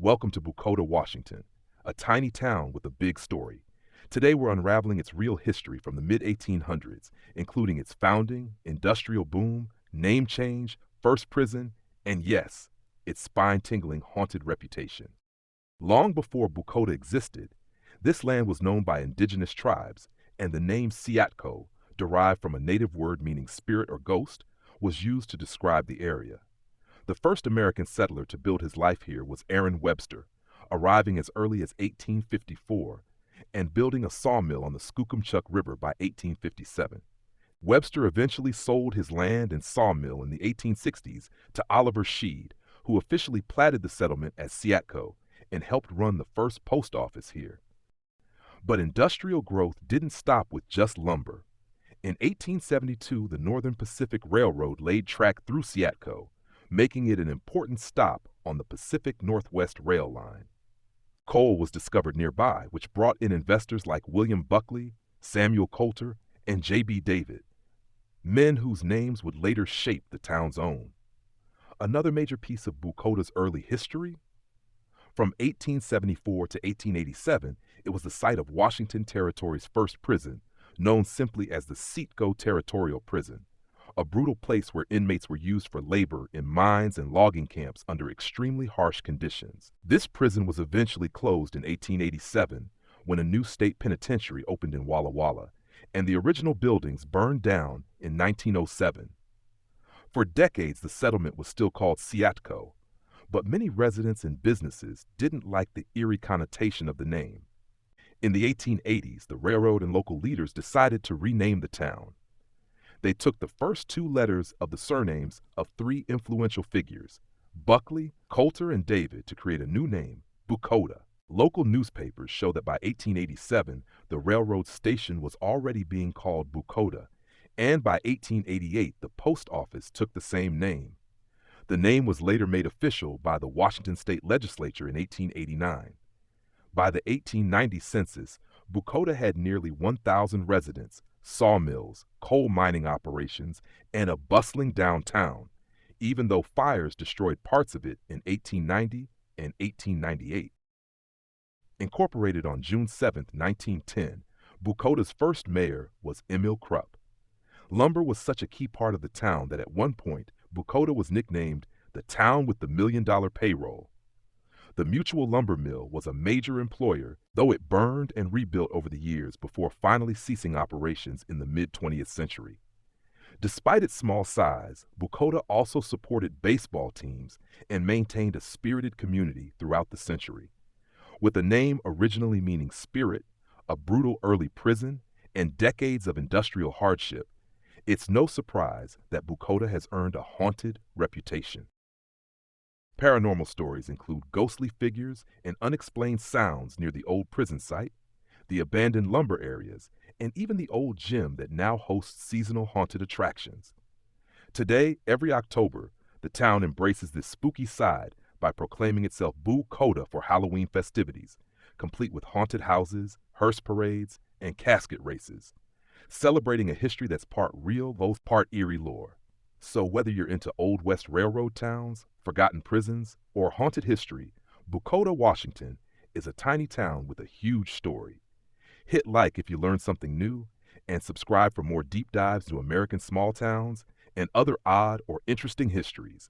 Welcome to Bucoda, Washington, a tiny town with a big story. Today we're unraveling its real history from the mid-1800s, including its founding, industrial boom, name change, first prison, and yes, its spine-tingling haunted reputation. Long before Bucoda existed, this land was known by indigenous tribes, and the name Siatko, derived from a native word meaning spirit or ghost, was used to describe the area. The first American settler to build his life here was Aaron Webster, arriving as early as 1854 and building a sawmill on the Skookumchuck River by 1857. Webster eventually sold his land and sawmill in the 1860s to Oliver Sheed, who officially platted the settlement as Siatko and helped run the first post office here. But industrial growth didn't stop with just lumber. In 1872, the Northern Pacific Railroad laid track through Siatko, making it an important stop on the Pacific Northwest Rail line. Coal was discovered nearby, which brought in investors like William Buckley, Samuel Coulter, and J.B. David, men whose names would later shape the town's own. Another major piece of Bucoda's early history? From 1874 to 1887, it was the site of Washington Territory's first prison, known simply as the Siatko Territorial Prison, a brutal place where inmates were used for labor in mines and logging camps under extremely harsh conditions. This prison was eventually closed in 1887 when a new state penitentiary opened in Walla Walla, and the original buildings burned down in 1907. For decades, the settlement was still called Siatko, but many residents and businesses didn't like the eerie connotation of the name. In the 1880s, the railroad and local leaders decided to rename the town. They took the first two letters of the surnames of three influential figures, Buckley, Coulter, and David, to create a new name, Bucoda. Local newspapers show that by 1887, the railroad station was already being called Bucoda, and by 1888, the post office took the same name. The name was later made official by the Washington State Legislature in 1889. By the 1890 census, Bucoda had nearly 1,000 residents, sawmills, coal mining operations, and a bustling downtown, even though fires destroyed parts of it in 1890 and 1898. Incorporated on June 7, 1910, Bucoda's first mayor was Emil Krupp. Lumber was such a key part of the town that at one point, Bucoda was nicknamed the town with the $1 million payroll. The Mutual Lumber Mill was a major employer, though it burned and rebuilt over the years before finally ceasing operations in the mid-20th century. Despite its small size, Bucoda also supported baseball teams and maintained a spirited community throughout the century. With a name originally meaning spirit, a brutal early prison, and decades of industrial hardship, it's no surprise that Bucoda has earned a haunted reputation. Paranormal stories include ghostly figures and unexplained sounds near the old prison site, the abandoned lumber areas, and even the old gym that now hosts seasonal haunted attractions. Today, every October, the town embraces this spooky side by proclaiming itself Bucoda for Halloween festivities, complete with haunted houses, hearse parades, and casket races, celebrating a history that's part real, both part eerie lore. So whether you're into Old West Railroad towns, forgotten prisons, or haunted history, Bucoda, Washington is a tiny town with a huge story. Hit like if you learned something new, and subscribe for more deep dives to American small towns and other odd or interesting histories.